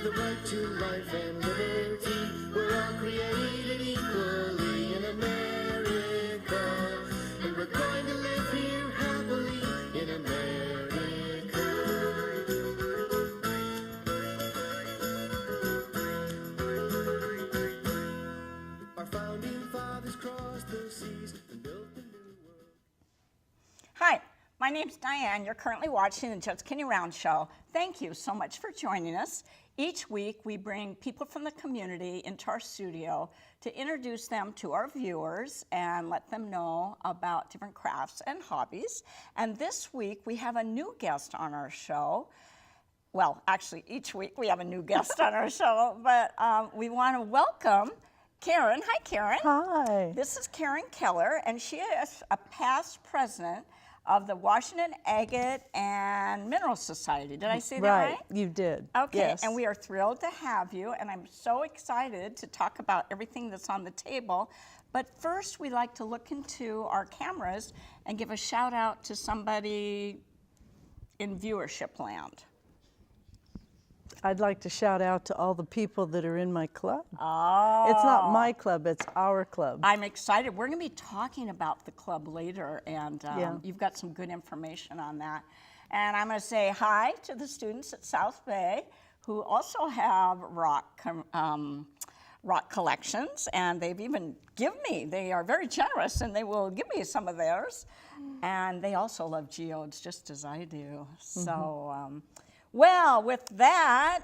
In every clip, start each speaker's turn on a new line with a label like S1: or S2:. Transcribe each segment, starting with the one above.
S1: believe the right to life and liberty. We're all created equally in America, and we're going to live here happily in America. Our founding fathers crossed the seas and built the new world.
S2: Hi, my name's Diane. You're currently watching the Judge Kenny Round Show. Thank you so much for joining us. Each week, we bring people from the community into our studio to introduce them to our viewers and let them know about different crafts and hobbies. And this week, we have a new guest on our show. Well, actually, each week we have a new guest on our show, but we want to welcome Karen. Hi, Karen.
S3: Hi.
S2: This is Karen Keller, and she is a past president of the Washington Agate and Mineral Society. Did I say that right?
S3: You did.
S2: Okay,
S3: yes.
S2: And we are thrilled to have you, and I'm so excited to talk about everything that's on the table. But first, we like to look into our cameras and give a shout out to somebody in viewership land.
S3: I'd like to shout out to all the people that are in my club.
S2: Oh.
S3: It's not my club, it's our club.
S2: I'm excited. We're going to be talking about the club later, and you've got some good information on that. And I'm going to say hi to the students at South Bay who also have rock collections, and they've even given me, they are very generous, and they will give me some of theirs. And they also love geodes just as I do. So, well, with that,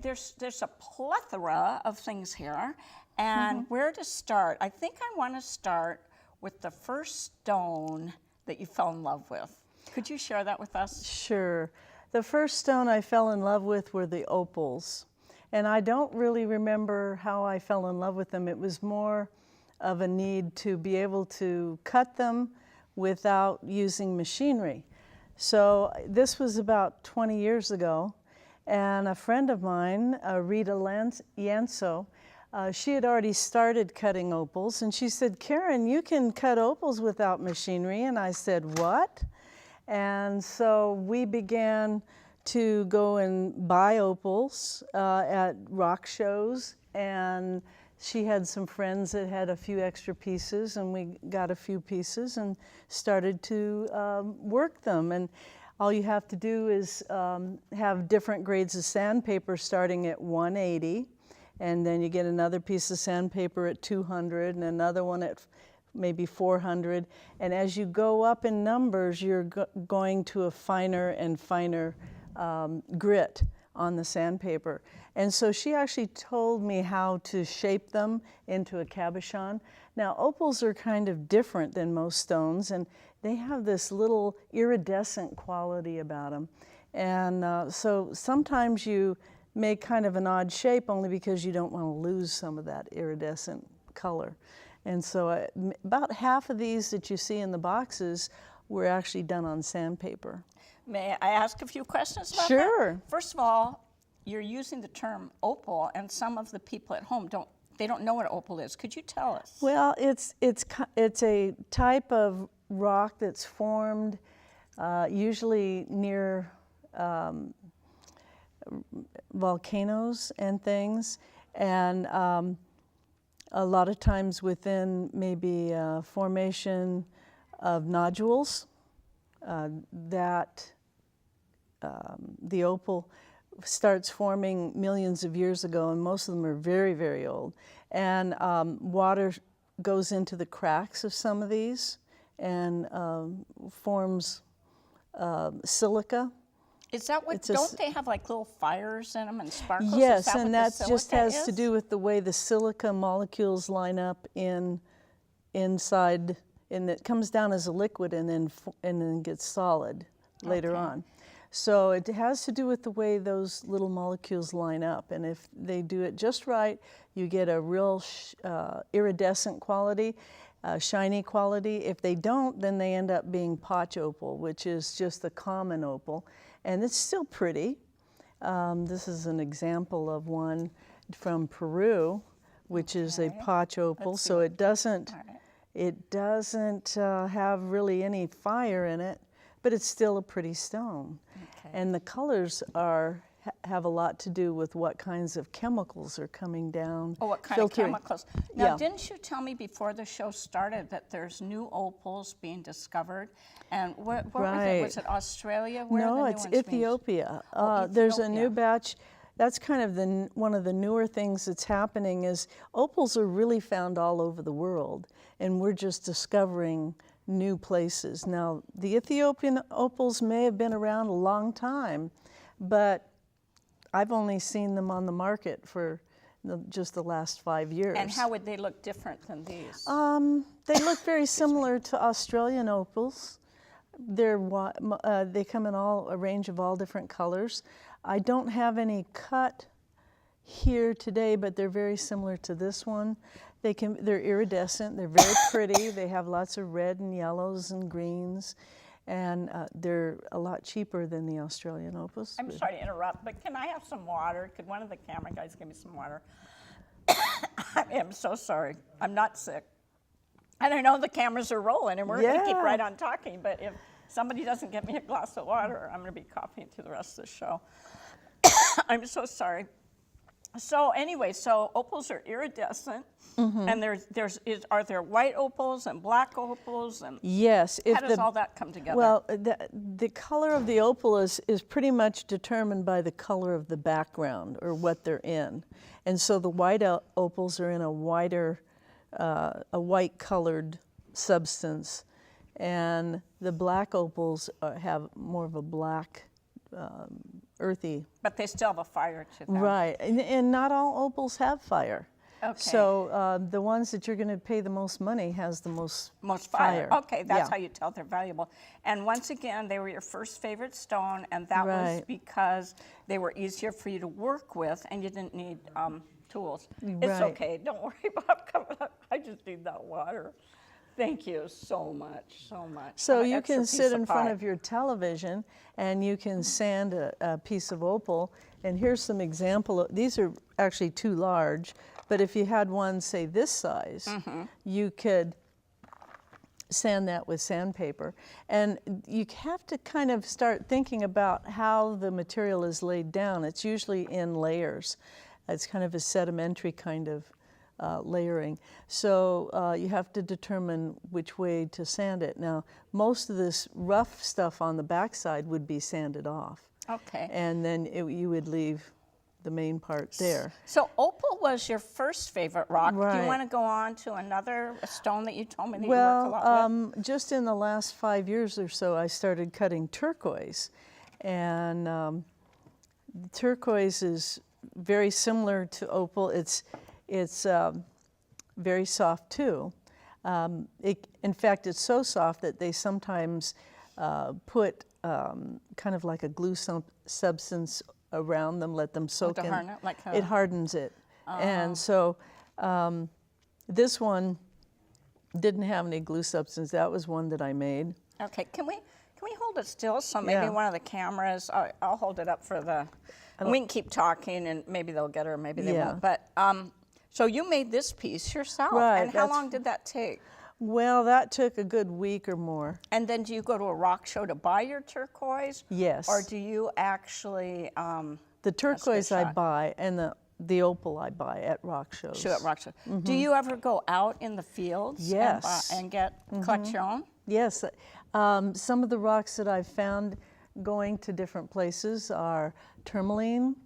S2: there's a plethora of things here, and where to start? I think I want to start with the first stone that you fell in love with. Could you share that with us?
S3: Sure. The first stone I fell in love with were the opals, and I don't really remember how I fell in love with them. It was more of a need to be able to cut them without using machinery. So this was about 20 years ago, and a friend of mine, Rita Yanso, she had already started cutting opals, and she said, Karen, you can cut opals without machinery. And I said, what? And so we began to go and buy opals at rock shows, and she had some friends that had a few extra pieces, and we got a few pieces and started to work them. And all you have to do is have different grades of sandpaper starting at 180, and then you get another piece of sandpaper at 200 and another one at maybe 400. And as you go up in numbers, you're going to a finer and finer grit on the sandpaper. And so she actually told me how to shape them into a cabochon. Now, opals are kind of different than most stones, and they have this little iridescent quality about them. And so sometimes you make kind of an odd shape only because you don't want to lose some of that iridescent color. And so about half of these that you see in the boxes were actually done on sandpaper.
S2: May I ask a few questions about that?
S3: Sure.
S2: First of all, you're using the term opal, and some of the people at home don't know what opal is. Could you tell us?
S3: Well, it's a type of rock that's formed usually near volcanoes and things, and a lot of times within maybe a formation of nodules that the opal starts forming millions of years ago, and most of them are very, very old. And water goes into the cracks of some of these and forms silica.
S2: Is that what, don't they have like little fires in them and sparkles?
S3: Yes, and that just has to do with the way the silica molecules line up inside, and it comes down as a liquid and then gets solid later on. So it has to do with the way those little molecules line up, and if they do it just right, you get a real iridescent quality, shiny quality. If they don't, then they end up being potch opal, which is just a common opal, and it's still pretty. This is an example of one from Peru, which is a potch opal. So it doesn't have really any fire in it, but it's still a pretty stone. And the colors are have a lot to do with what kinds of chemicals are coming down.
S2: Oh, what kind
S3: filtering.
S2: of chemicals? Now,
S3: Yeah.
S2: didn't you tell me before the show started that there's new opals being discovered? And where was it? Was it Australia? Where
S3: No,
S2: are the
S3: it's
S2: new ones being-
S3: Ethiopia.
S2: Oh,
S3: There's a new
S2: Ethiopia.
S3: batch. That's kind of one of the newer things that's happening is opals are really found all over the world, and we're just discovering new places. Now, the Ethiopian opals may have been around a long time, but I've only seen them on the market for just the last 5 years.
S2: And how would they look different than these?
S3: They look very similar to Australian opals. They come in a range of all different colors. I don't have any cut here today, but they're very similar to this one. They're iridescent. They're very pretty. They have lots of red and yellows and greens, and they're a lot cheaper than the Australian opals.
S2: I'm sorry to interrupt, but can I have some water? Could one of the camera guys give me some water? I am so sorry. I'm not sick. And I know the cameras are rolling, and we're going to keep
S3: Yeah.
S2: right on talking, but if somebody doesn't get me a glass of water, I'm going to be coughing through the rest of the show. I'm so sorry. So anyway, so opals are iridescent, and are there white opals and black opals, and
S3: Yes.
S2: how does all that come together?
S3: Well, the color of the opal is pretty much determined by the color of the background or what they're in. And so the white opals are in a white colored substance, and the black opals have more of a black, earthy.
S2: but they still have a fire to them.
S3: Right, and not all opals have fire.
S2: Okay.
S3: So the ones that you're going to pay the most money has the most
S2: Fire. Okay, that's
S3: Yeah.
S2: how you tell they're valuable. And once again, they were your first favorite stone, and that was
S3: Right.
S2: because they were easier for you to work with, and you didn't need tools. It's
S3: Right.
S2: okay. Don't worry about coming up. I just need that water. Thank you so much, so much.
S3: So
S2: And an
S3: you
S2: extra
S3: can
S2: piece
S3: sit in front
S2: pie.
S3: of your television and you can sand a piece of opal. And here's some example. These are actually too large, but if you had one, say this size, you could sand that with sandpaper. And you have to kind of start thinking about how the material is laid down. It's usually in layers. It's kind of a sedimentary kind of layering. So you have to determine which way to sand it. Now, most of this rough stuff on the backside would be sanded off.
S2: Okay.
S3: And then you would leave the main part there.
S2: So opal was your first favorite rock. Do
S3: Right.
S2: you want to go on to another stone that you told me that you work a lot with?
S3: Well, just in the last 5 years or so, I started cutting turquoise. And turquoise is very similar to opal. It's very soft too. In fact, it's so soft that they sometimes put kind of like a glue substance around them, let them soak
S2: to
S3: in.
S2: harden it, like
S3: It hardens it. And so this one didn't have any glue substance. That was one that I made.
S2: Okay, can we hold it still so maybe
S3: Yeah.
S2: one of the cameras, I'll hold it up for the, we can keep talking and maybe they'll get her, maybe they
S3: Yeah.
S2: won't. But, so you made this piece yourself.
S3: Right,
S2: And how
S3: that's-
S2: long did that take?
S3: Well, that took a good week or more.
S2: And then do you go to a rock show to buy your turquoise?
S3: Yes.
S2: Or do you actually
S3: The turquoise I
S2: shot.
S3: buy and the opal I buy at rock shows.
S2: show at rock show? Do you ever go out in the fields
S3: Yes.
S2: and collect your own?
S3: Yes. Some of the rocks that I've found going to different places are tourmaline.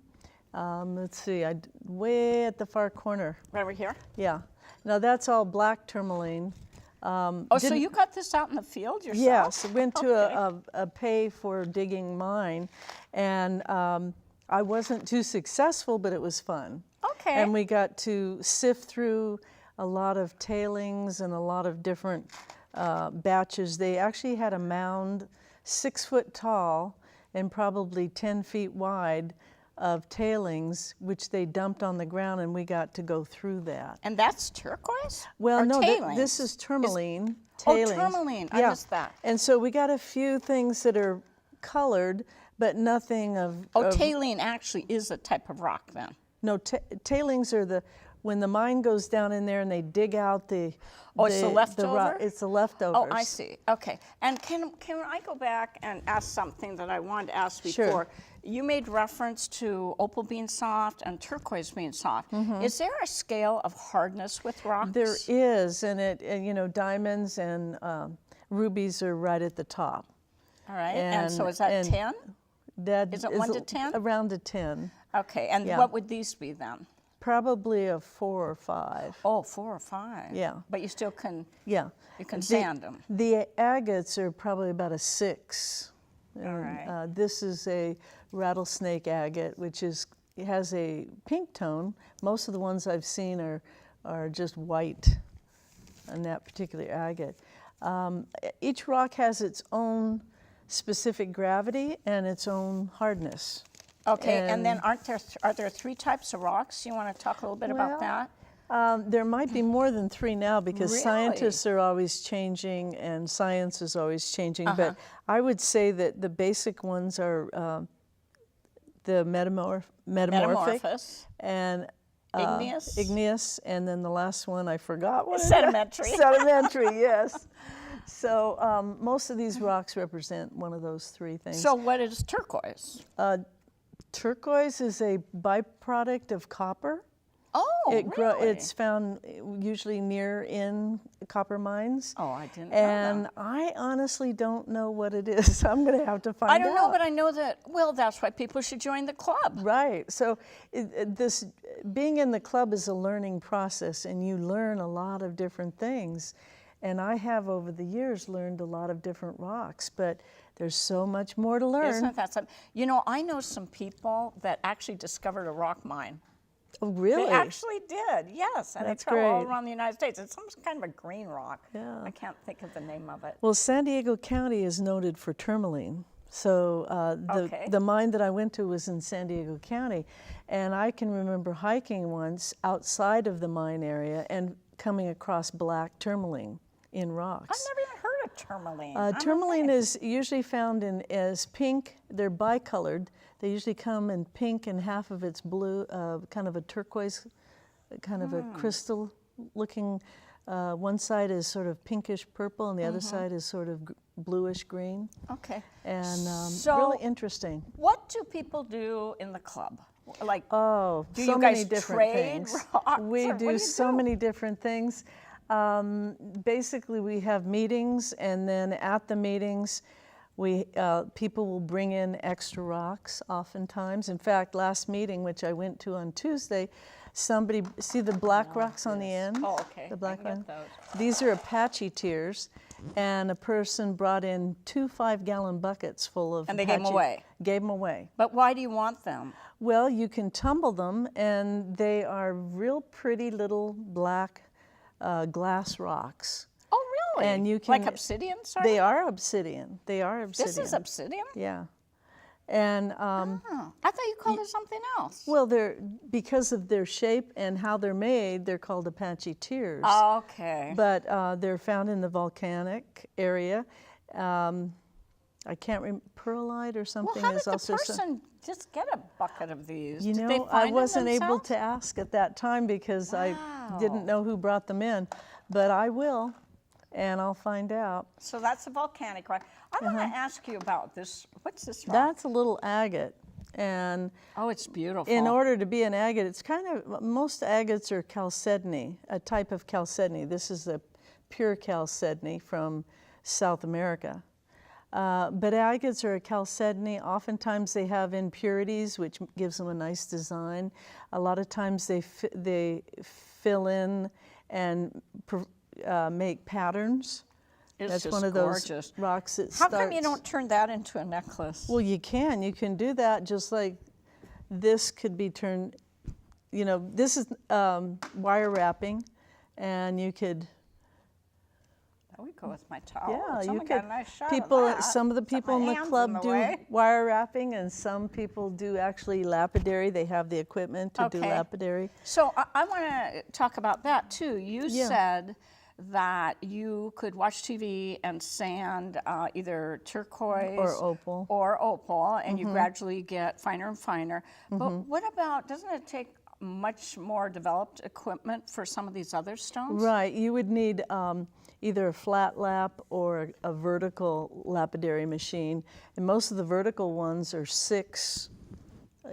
S3: Let's see, way at the far corner.
S2: Right over here?
S3: Yeah. Now that's all black tourmaline.
S2: Oh, so you got this out in the field yourself?
S3: Yes, went to
S2: Okay.
S3: a pay for digging mine, and I wasn't too successful, but it was fun.
S2: Okay.
S3: And we got to sift through a lot of tailings and a lot of different batches. They actually had a mound 6 foot tall and probably 10 feet wide of tailings, which they dumped on the ground, and we got to go through that.
S2: And that's turquoise?
S3: Well,
S2: or
S3: no,
S2: tailings?
S3: this is tourmaline.
S2: Oh,
S3: Tailings.
S2: tourmaline. I missed that.
S3: And so we got a few things that are colored, but nothing of.
S2: Oh,
S3: of
S2: tailing actually is a type of rock then.
S3: No, tailings are when the mine goes down in there and they dig out the
S2: it's the leftover?
S3: It's the leftovers.
S2: Oh, I see. Okay. And can I go back and ask something that I wanted to ask before?
S3: Sure.
S2: You made reference to opal being soft and turquoise being soft. Is there a scale of hardness with rocks?
S3: There is, and diamonds and rubies are right at the top.
S2: All right. And so is that 10?
S3: That
S2: is it 1 to 10?
S3: Around a 10.
S2: Okay. And what would these be then?
S3: Probably a 4 or 5.
S2: Oh, 4 or 5.
S3: Yeah.
S2: But you still can.
S3: Yeah.
S2: You can sand them.
S3: The agates are probably about a 6.
S2: All right.
S3: This is a rattlesnake agate, which has a pink tone. Most of the ones I've seen are just white on that particular agate. Each rock has its own specific gravity and its own hardness.
S2: Okay, and then are there 3 types of rocks? You want to talk a little bit about that?
S3: There might be more than 3 now because
S2: Really?
S3: scientists are always changing and science is always changing. But I would say that the basic ones are the metamorphic
S2: and
S3: igneous. Igneous, and then the last one I forgot what
S2: sedimentary.
S3: Sedimentary, yes. So most of these rocks represent one of those 3 things.
S2: So what is turquoise?
S3: Turquoise is a byproduct of copper.
S2: Oh, really?
S3: It's found usually near in copper mines.
S2: Oh, I didn't know
S3: And
S2: that.
S3: I honestly don't know what it is. I'm going to have to find out.
S2: I don't know, but I know that, well, that's why people should join the club.
S3: Right. So this being in the club is a learning process, and you learn a lot of different things. And I have over the years learned a lot of different rocks, but there's so much more to learn.
S2: Isn't that something? I know some people that actually discovered a rock mine.
S3: Oh, really?
S2: They actually did, yes. And
S3: That's
S2: they travel all
S3: great.
S2: around the United States. It's some kind of a green rock.
S3: Yeah.
S2: I can't think of the name of it.
S3: Well, San Diego County is noted for tourmaline. So the mine that I went to was in San Diego County. And I can remember hiking once outside of the mine area and coming across black tourmaline in rocks.
S2: I've never even heard of tourmaline.
S3: Tourmaline is usually found as pink. They're bicolored. They usually come in pink and half of it's blue, kind of a turquoise, kind of a crystal looking. One side is sort of pinkish purple and the other side is sort of bluish green.
S2: Okay.
S3: And
S2: So
S3: really interesting.
S2: What do people do in the club? Like,
S3: Oh,
S2: do
S3: so
S2: you
S3: many
S2: guys
S3: different
S2: trade
S3: things.
S2: rocks,
S3: We
S2: or what
S3: do so many different things. Basically, we have meetings, and then at the meetings, people will bring in extra rocks oftentimes. In fact, last meeting, which I went to on Tuesday, somebody, see the black rocks on the end?
S2: Oh, okay.
S3: The black
S2: I can
S3: one?
S2: get those.
S3: These are Apache tears, and a person brought in 2 5-gallon buckets full of
S2: And they gave 'em away?
S3: Gave them away.
S2: But why do you want them?
S3: Well, you can tumble them, and they are real pretty little black glass rocks.
S2: Oh, really?
S3: And you
S2: Like
S3: can-
S2: obsidian, sorry?
S3: They are obsidian. They are obsidian.
S2: This is obsidian?
S3: Yeah. And
S2: Oh, I thought you called it something else.
S3: well, because of their shape and how they're made, they're called Apache tears.
S2: Okay.
S3: But they're found in the volcanic area. I can't remember, perlite or
S2: Well,
S3: something
S2: how did
S3: is
S2: the
S3: also.
S2: person just get a bucket of these?
S3: You
S2: Did they
S3: know,
S2: find
S3: I
S2: them
S3: wasn't able
S2: themselves?
S3: to ask at that time because I
S2: Wow.
S3: didn't know who brought them in. But I will, and I'll find out.
S2: So that's a volcanic rock. I want to ask you about this. What's this rock?
S3: That's a little agate. And
S2: Oh, it's beautiful.
S3: in order to be an agate, it's kind of, most agates are chalcedony, a type of chalcedony. This is the pure chalcedony from South America. But agates are a chalcedony. Oftentimes they have impurities, which gives them a nice design. A lot of times they fill in and make patterns.
S2: It's
S3: That's
S2: just
S3: one of those
S2: gorgeous.
S3: rocks that
S2: How
S3: starts.
S2: come you don't turn that into a necklace?
S3: Well, you can do that just like this could be turned, this is wire wrapping, and you could,
S2: There we go with my towel.
S3: yeah, you
S2: Someone
S3: could,
S2: got a nice shot
S3: people,
S2: of that.
S3: some of the
S2: Set
S3: people
S2: my
S3: in the
S2: hands
S3: club do
S2: way.
S3: wire wrapping, and some people do actually lapidary. They have the equipment to do
S2: Okay.
S3: lapidary.
S2: So I want to talk about that too. You
S3: Yeah.
S2: said that you could watch TV and sand either turquoise
S3: Or opal.
S2: and you gradually get finer and finer. But what about, doesn't it take much more developed equipment for some of these other stones?
S3: Right, you would need either a flat lap or a vertical lapidary machine. And most of the vertical ones are 6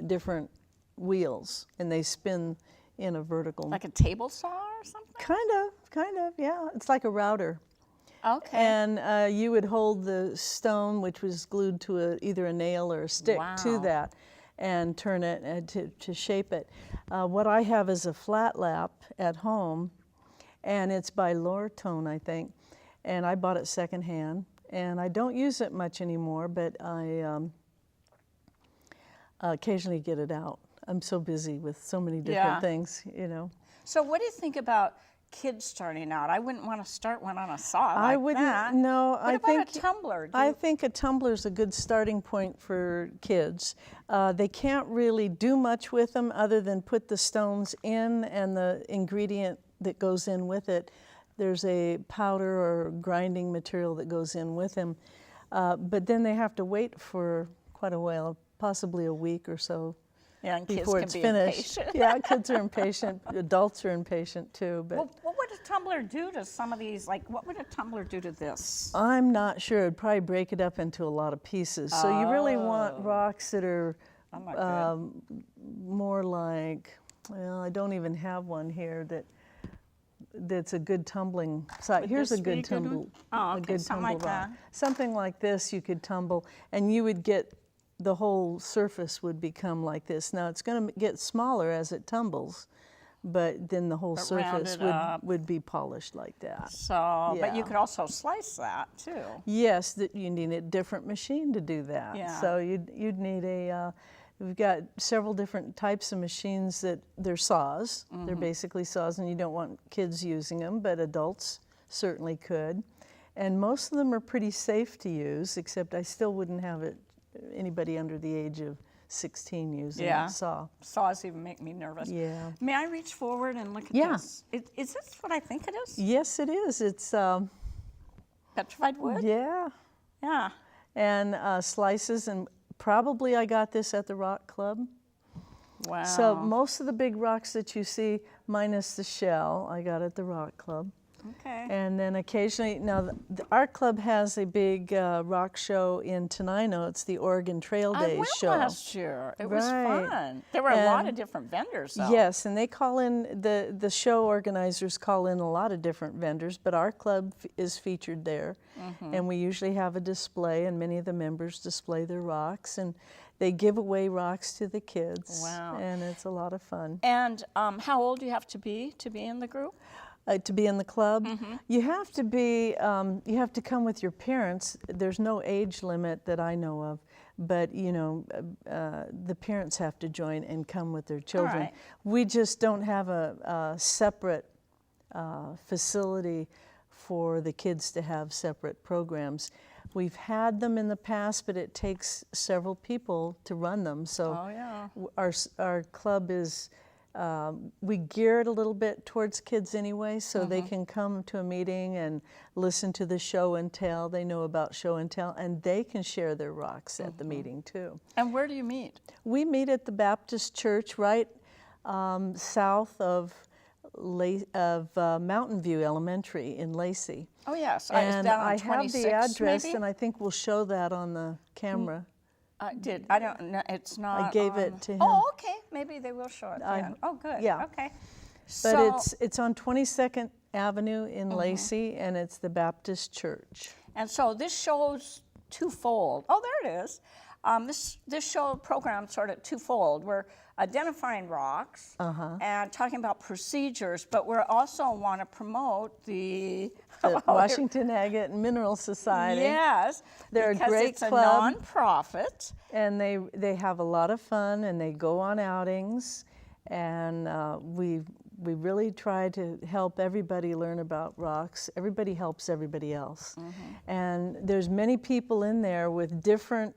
S3: different wheels, and they spin in a vertical.
S2: Like a table saw or something?
S3: Kind of, yeah. It's like a router.
S2: Okay.
S3: And you would hold the stone, which was glued to either a nail or a stick to
S2: Wow.
S3: that, and turn it to shape it. What I have is a flat lap at home, and it's by Lortone, I think, and I bought it secondhand, and I don't use it much anymore, but I occasionally get it out. I'm so busy with so many different things, you know.
S2: So what do you think about kids starting out? I wouldn't want to start one on a saw like
S3: I wouldn't.
S2: that.
S3: No,
S2: What
S3: I
S2: about
S3: think
S2: a tumbler?
S3: I think a tumbler is a good starting point for kids. They can't really do much with them other than put the stones in and the ingredient that goes in with it. There's a powder or grinding material that goes in with them, but then they have to wait for quite a while, possibly a week or so.
S2: Yeah, and kids
S3: Before
S2: can
S3: it's
S2: be
S3: finished.
S2: impatient.
S3: Yeah, kids are impatient. Adults are impatient too. But
S2: Well, what would a tumbler do to some of these? Like, what would a tumbler do to this?
S3: I'm not sure. It'd probably break it up into a lot of pieces. So you really want rocks that are
S2: I'm not good.
S3: more like, well, I don't even have one here that's a good tumbling site.
S2: Would
S3: Here's
S2: this
S3: a
S2: be a
S3: good
S2: good one?
S3: tumble,
S2: Oh,
S3: a
S2: okay,
S3: good
S2: something
S3: tumble
S2: like
S3: rock.
S2: that.
S3: Something like this you could tumble, and you would get the whole surface would become like this. Now it's going to get smaller as it tumbles, but then the whole
S2: But
S3: surface
S2: rounded up.
S3: would be polished like that.
S2: So, but you
S3: Yeah.
S2: could also slice that too.
S3: Yes, that you need a different machine to do that.
S2: Yeah.
S3: So you'd need we've got several different types of machines that they're saws. They're basically saws, and you don't want kids using them, but adults certainly could. And most of them are pretty safe to use, except I still wouldn't have anybody under the age of 16 using
S2: Yeah.
S3: a saw.
S2: Saws even make me nervous.
S3: Yeah.
S2: May I reach forward and look at
S3: Yeah.
S2: this? Is this what I think it is?
S3: Yes, it is. It's
S2: Petrified wood?
S3: yeah.
S2: Yeah.
S3: And slices, and probably I got this at the rock club.
S2: Wow.
S3: So most of the big rocks that you see, minus the shell, I got at the rock club.
S2: Okay.
S3: And then occasionally, now our club has a big rock show in Tenino. It's the Oregon Trail
S2: I
S3: Days
S2: went
S3: show.
S2: last year. It was
S3: Right.
S2: fun. There were a lot
S3: And-
S2: of different vendors, though.
S3: Yes, and they call in, the show organizers call in a lot of different vendors, but our club is featured there. And we usually have a display, and many of the members display their rocks, and they give away rocks to the kids.
S2: Wow.
S3: And it's a lot of fun.
S2: And how old do you have to be in the group?
S3: To be in the club, you have to be. You have to come with your parents. There's no age limit that I know of, but you know, the parents have to join and come with their children.
S2: right.
S3: We just don't have a separate facility for the kids to have separate programs. We've had them in the past, but it takes several people to run them. So
S2: Oh, yeah.
S3: our club is. We gear it a little bit towards kids anyway, so they can come to a meeting and listen to the show and tell. They know about show and tell, and they can share their rocks at the meeting too.
S2: And where do you meet?
S3: We meet at the Baptist Church right south of Mountain View Elementary in Lacey.
S2: Oh, yes. It's
S3: And
S2: down on
S3: I have
S2: 26,
S3: the address,
S2: maybe?
S3: and I think we'll show that on the camera.
S2: I don't know. It's not.
S3: gave
S2: on-
S3: it to him.
S2: Oh, okay. Maybe they will show it
S3: I-
S2: then. Oh, good.
S3: yeah.
S2: Okay.
S3: But
S2: So,
S3: it's on 22nd Avenue in Lacey, and it's the Baptist Church.
S2: and so this show's twofold. Oh, there it is. This show program sort of twofold. We're identifying rocks and talking about procedures, but we also want to promote the
S3: Washington Agate and Mineral Society.
S2: Yes,
S3: They're a
S2: because
S3: great
S2: it's a
S3: club.
S2: nonprofit.
S3: And they have a lot of fun, and they go on outings, and we really try to help everybody learn about rocks. Everybody helps everybody else. And there's many people in there with different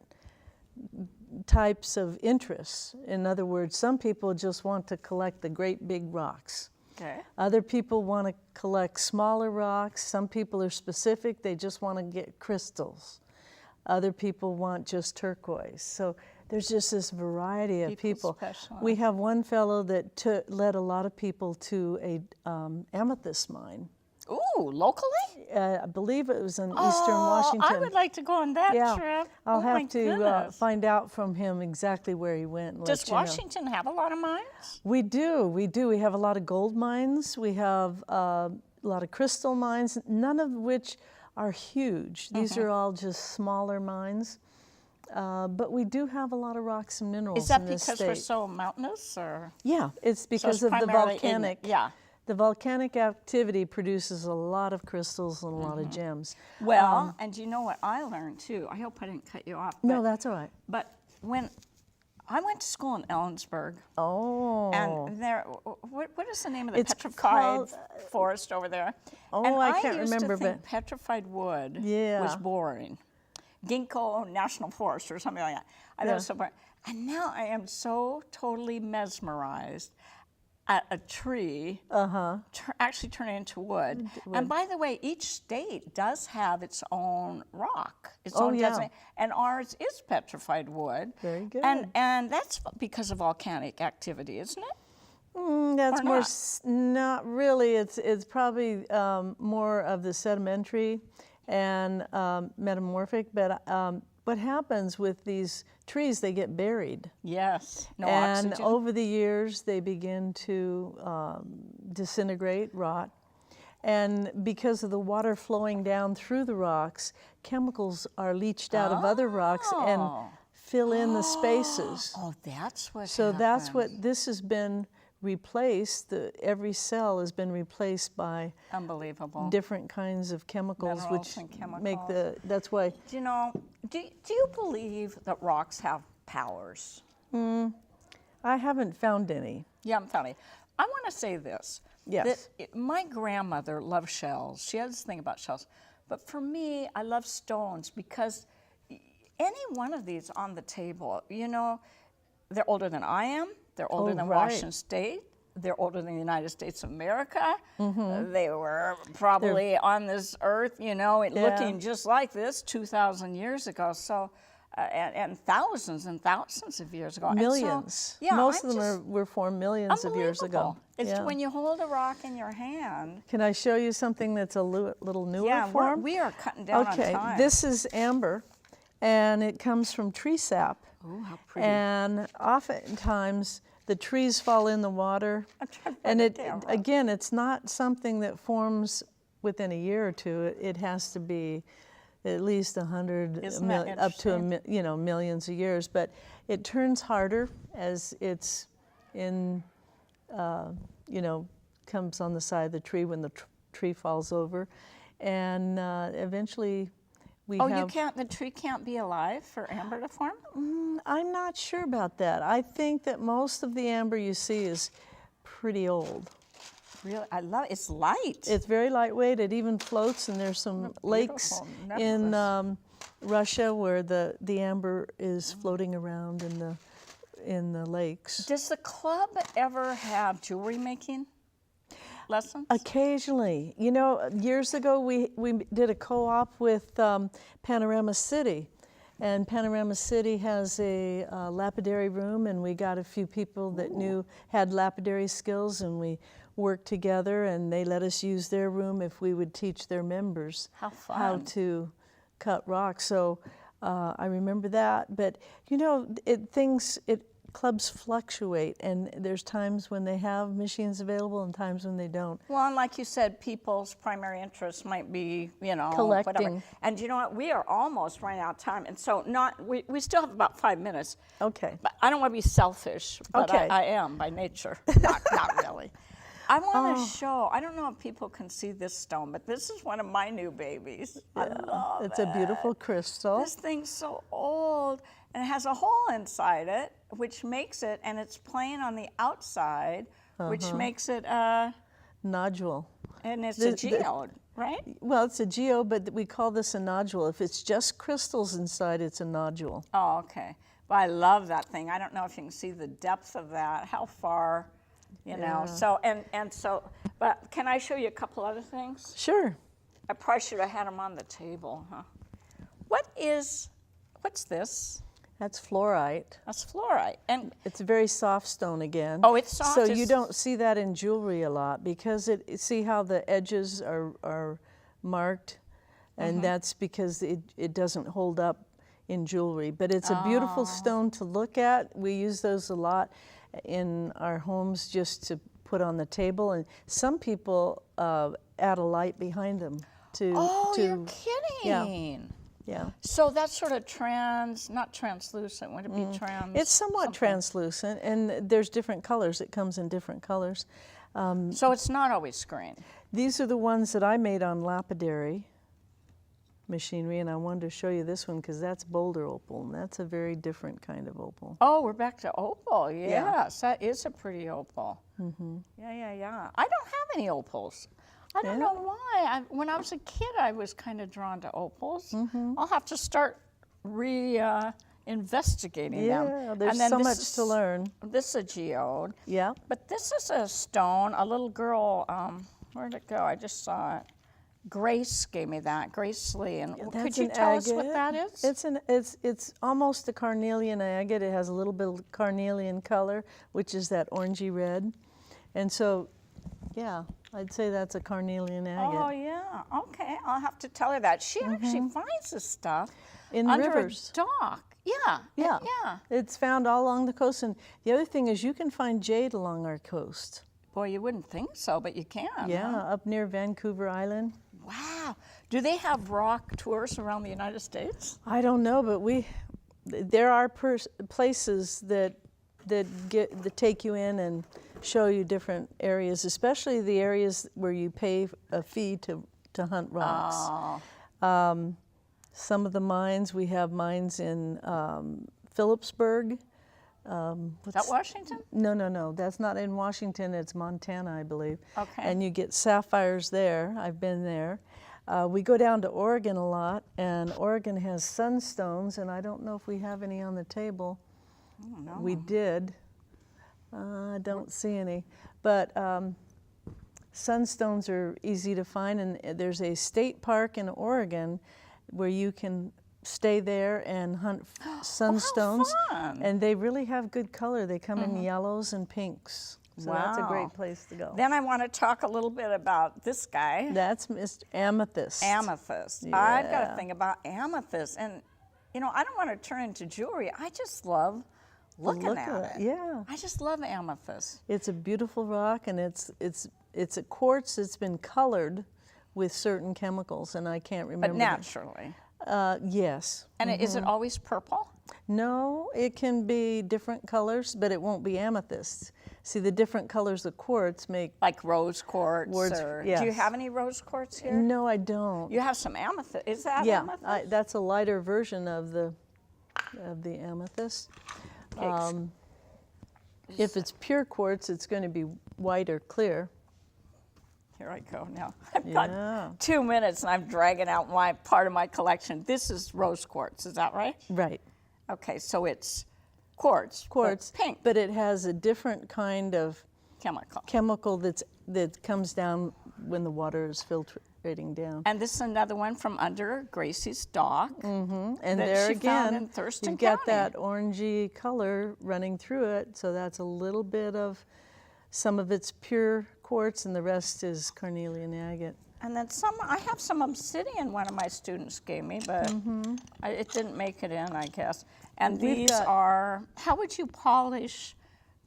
S3: types of interests. In other words, some people just want to collect the great big rocks.
S2: Okay.
S3: Other people want to collect smaller rocks. Some people are specific, they just want to get crystals. Other people want just turquoise. So there's just this variety of people.
S2: specialize.
S3: We have one fellow that led a lot of people to a amethyst mine.
S2: Ooh, locally?
S3: I believe it was in Eastern Washington.
S2: I would like to go on that
S3: Yeah,
S2: trip.
S3: I'll
S2: Oh my
S3: have to
S2: goodness.
S3: find out from him exactly where he went. And
S2: Does
S3: let you know.
S2: Washington have a lot of mines?
S3: We do. We have a lot of gold mines. We have a lot of crystal mines, none of which are huge. These are all just smaller mines. But we do have a lot of rocks and minerals
S2: Is that
S3: in this
S2: because
S3: state.
S2: we're so mountainous, or?
S3: Yeah, it's because of the
S2: primarily in-
S3: volcanic.
S2: yeah.
S3: The volcanic activity produces a lot of crystals and a lot of gems.
S2: Well, and you know what I learned too? I hope I didn't cut you off.
S3: No,
S2: but-
S3: that's all right.
S2: But when I went to school in Ellensburg,
S3: Oh.
S2: and there, what is the name of the
S3: It's
S2: petrified
S3: called-
S2: forest over there?
S3: Oh,
S2: and
S3: I can't
S2: used
S3: remember,
S2: to think
S3: but-
S2: petrified wood
S3: Yeah.
S2: was boring. Ginkgo National Forest or something like that. I thought it was so boring. And now I am so totally mesmerized at a tree actually turning into wood. And by the way, each state does have its own rock, its own
S3: yeah.
S2: designated, and ours is petrified wood.
S3: Very good.
S2: And that's because of volcanic activity, isn't it?
S3: That's
S2: Or
S3: more,
S2: not?
S3: not really. It's probably more of the sedimentary and metamorphic. But what happens with these trees, they get buried.
S2: Yes. No
S3: And
S2: oxygen.
S3: over the years, they begin to disintegrate, rot. And because of the water flowing down through the rocks, chemicals are leached out of other rocks and fill in the spaces.
S2: Oh, that's what
S3: So that's
S2: happens.
S3: what this has been replaced. Every cell has been replaced by
S2: Unbelievable.
S3: different kinds of chemicals,
S2: Minerals
S3: which
S2: and
S3: make
S2: chemicals.
S3: that's why.
S2: Do you know, do you believe that rocks have powers?
S3: I haven't found any.
S2: You haven't found any. I want to say this.
S3: Yes.
S2: My grandmother loved shells. She had this thing about shells. But for me, I love stones because any one of these on the table, you know, they're older than I am. They're older than
S3: right.
S2: Washington State. They're older than the United States of America. They were probably on this earth, you know, looking just like this 2,000 years ago. So, and thousands of years ago. And so,
S3: Millions.
S2: yeah,
S3: Most
S2: I'm
S3: of them
S2: just-
S3: were formed millions of years ago.
S2: Unbelievable. It's
S3: Yeah.
S2: when you hold a rock in your hand.
S3: Can I show you something that's a little newer
S2: Yeah,
S3: form?
S2: we are cutting down
S3: Okay,
S2: on time.
S3: this is amber, and it comes from tree sap.
S2: Oh, how pretty.
S3: And oftentimes the trees fall in the water,
S2: I'm trying to
S3: and
S2: put
S3: it
S2: down, Rob.
S3: again, it's not something that forms within a year or two. It has to be at least 100,
S2: Isn't that
S3: up to
S2: interesting?
S3: millions of years. But it turns harder as it's in, comes on the side of the tree when the tree falls over, and eventually we have.
S2: The tree can't be alive for amber to form?
S3: I'm not sure about that. I think that most of the amber you see is pretty old.
S2: Really? I love it. It's light.
S3: It's very lightweight. It even floats, and there's some lakes
S2: Beautiful.
S3: in
S2: Never
S3: Russia where the amber is floating around in the lakes.
S2: Does the club ever have jewelry making lessons?
S3: Occasionally. You know, years ago we did a co-op with Panorama City. And Panorama City has a lapidary room, and we got a few people that had lapidary skills, and we worked together, and they let us use their room if we would teach their members
S2: How fun.
S3: how to cut rock. So I remember that. But you know, clubs fluctuate, and there's times when they have machines available and times when they don't.
S2: Well, and like you said, people's primary interest might be, whatever.
S3: Collecting.
S2: And you know what? We are almost running out of time. And so we still have about 5 minutes.
S3: Okay.
S2: But I don't want to be selfish, but
S3: Okay.
S2: I am by nature. Not really. I want to show, I don't know if people can see this stone, but this is one of my new babies. I love
S3: It's a beautiful crystal.
S2: This thing's so old, and it has a hole inside it, which makes it, and it's plain on the outside, which makes it,
S3: Nodule.
S2: and it's a geode, right?
S3: Well, it's a geo, but we call this a nodule. If it's just crystals inside, it's a nodule.
S2: Oh, okay. But I love that thing. I don't know if you can see the depth of that, how far, So, and so, but can I show you a couple other things?
S3: Sure.
S2: I probably should have had them on the table, huh? What's this?
S3: That's fluorite.
S2: That's fluorite. And
S3: It's a very soft stone again.
S2: oh, it's soft.
S3: So you
S2: It's-
S3: don't see that in jewelry a lot because see how the edges are marked, and that's because it doesn't hold up in jewelry. But it's a beautiful stone to look at. We use those a lot in our homes just to put on the table, and some people add a light behind them to.
S2: Oh,
S3: to,
S2: you're kidding.
S3: Yeah.
S2: So that's sort of not translucent. Would it be trans?
S3: It's somewhat
S2: something?
S3: translucent, and there's different colors. It comes in different colors.
S2: So it's not always green.
S3: These are the ones that I made on lapidary machinery, and I wanted to show you this one because that's boulder opal, and that's a very different kind of opal.
S2: Oh, we're back to opal. Yes, that is a pretty opal. Yeah. I don't have any opals. I don't know why. When I was a kid, I was kind of drawn to opals. I'll have to start investigating them.
S3: Yeah, there's
S2: And then
S3: so
S2: this
S3: much
S2: is-
S3: to learn.
S2: This is a geode.
S3: Yeah.
S2: But this is a stone. A little girl, where'd it go? I just saw it. Grace gave me that. Grace Lee. And could
S3: That's
S2: you
S3: an
S2: tell us what
S3: agate.
S2: that is?
S3: It's almost a carnelian agate. It has a little bit of carnelian color, which is that orangey red, and so, yeah, I'd say that's a carnelian agate.
S2: Oh, yeah. Okay. I'll have to tell her that. She actually finds this stuff
S3: In
S2: under
S3: rivers.
S2: a dock. Yeah.
S3: Yeah.
S2: Yeah.
S3: It's found all along the coast, and the other thing is you can find jade along our coast.
S2: Boy, you wouldn't think so, but you can.
S3: Yeah,
S2: Huh?
S3: up near Vancouver Island.
S2: Wow. Do they have rock tours around the United States?
S3: I don't know, but there are places that take you in and show you different areas, especially the areas where you pay a fee to hunt rocks.
S2: Oh.
S3: Some of the mines, we have mines in Phillipsburg.
S2: Is that Washington?
S3: No, that's not in Washington, it's Montana, I believe.
S2: Okay.
S3: And you get sapphires there, I've been there. We go down to Oregon a lot, and Oregon has sunstones, and I don't know if we have any on the table.
S2: Oh, no.
S3: We did. I don't see any. But sunstones are easy to find, and there's a state park in Oregon where you can stay there and hunt sunstones.
S2: fun.
S3: And they really have good color. They come in yellows and pinks. So that's a
S2: Wow.
S3: great place to go.
S2: Then I want to talk a little bit about this guy.
S3: That's Mr. Amethyst.
S2: Amethyst. I've got
S3: Yeah.
S2: a thing about amethyst. And, you know, I don't want to turn into jewelry. I just love looking
S3: Look
S2: at it.
S3: Yeah.
S2: I just love amethyst.
S3: It's a beautiful rock, and it's a quartz that's been colored with certain chemicals, and I can't remember.
S2: But naturally.
S3: Yes.
S2: And is it always purple?
S3: No, it can be different colors, but it won't be amethyst. See, the different colors of quartz make.
S2: Like rose quartz?
S3: Words-
S2: Or,
S3: yes.
S2: Do you have any rose quartz here?
S3: No, I don't.
S2: You have some amethyst. Is that
S3: Yeah,
S2: amethyst?
S3: that's a lighter version of the amethyst.
S2: Okay,
S3: If it's pure quartz, it's going to be white or clear.
S2: Here I go now. I've got
S3: Yeah.
S2: 2 minutes and I'm dragging out my part of my collection. This is rose quartz, is that right?
S3: Right.
S2: Okay, so it's quartz. but
S3: Quartz,
S2: pink
S3: but it has a different kind of
S2: chemical.
S3: that comes down when the water is filtrating down.
S2: And this is another one from under Gracie's dock.
S3: And
S2: that
S3: there
S2: she found
S3: again,
S2: in Thurston
S3: you've got
S2: County.
S3: that orangey color running through it, so that's a little bit of, some of it's pure quartz and the rest is carnelian agate.
S2: And then I have some obsidian one of my students gave me, but it didn't make it in, I guess. And
S3: We've
S2: these
S3: got-
S2: are, how would you polish?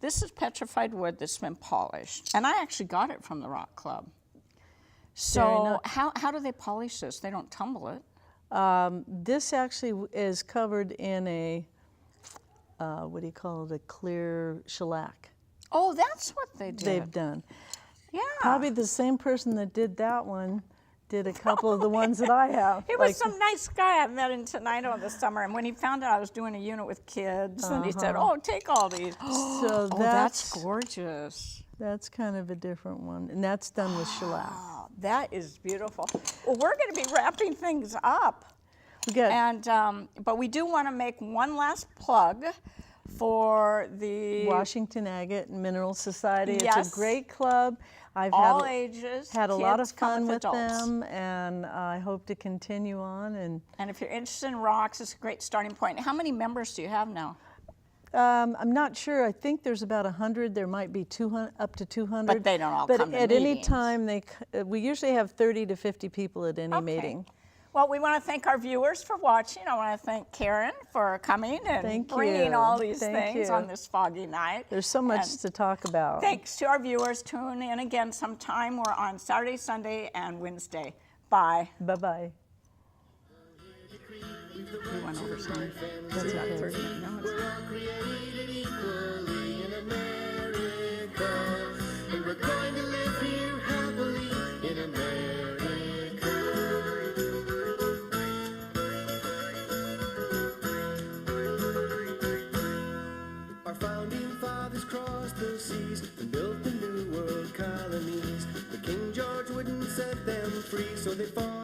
S2: This is petrified wood that's been polished. And I actually got it from the Rock Club. So how do they polish this? They don't tumble it.
S3: This actually is covered in a, what do you call it, a clear shellac.
S2: Oh, that's what they did.
S3: They've done.
S2: Yeah.
S3: Probably the same person that did that one did a couple of the ones that I have.
S2: He was some nice guy I met in Tenino in the summer, and when he found out I was doing a unit with kids, and he said, "Oh, take all these."
S3: So
S2: Oh, that's gorgeous.
S3: That's kind of a different one, and that's done with shellac.
S2: Oh, that is beautiful. Well, we're going to be wrapping things up,
S3: We got
S2: and but we do want to make one last plug for the
S3: Washington Agate and Mineral Society. It's
S2: Yes.
S3: a great club. I've
S2: All ages,
S3: had a lot of
S2: kids come
S3: fun with
S2: adults.
S3: them, and I hope to continue on.
S2: And if you're interested in rocks, it's a great starting point. How many members do you have now?
S3: I'm not sure. I think there's about 100. There might be 200, up to 200.
S2: But they don't all
S3: but
S2: come to
S3: at any
S2: meetings.
S3: time, we usually have 30 to 50 people at any meeting.
S2: Well, we want to thank our viewers for watching. I want to thank Karen for coming and
S3: Thank
S2: bringing
S3: you.
S2: all these
S3: Thank
S2: things
S3: you.
S2: on this foggy night.
S3: There's so much
S2: And
S3: to talk about.
S2: thanks to our viewers. Tune in again sometime. We're on Saturday, Sunday, and Wednesday. Bye.
S3: Bye-bye.
S2: We went over some.
S3: That's
S2: It's about
S3: okay.
S2: 30 minutes.
S1: We're all created equally in America, and we're going to live here happily in America. Our founding fathers crossed the seas and built the new world colonies, but King George wouldn't set them free, so they fought.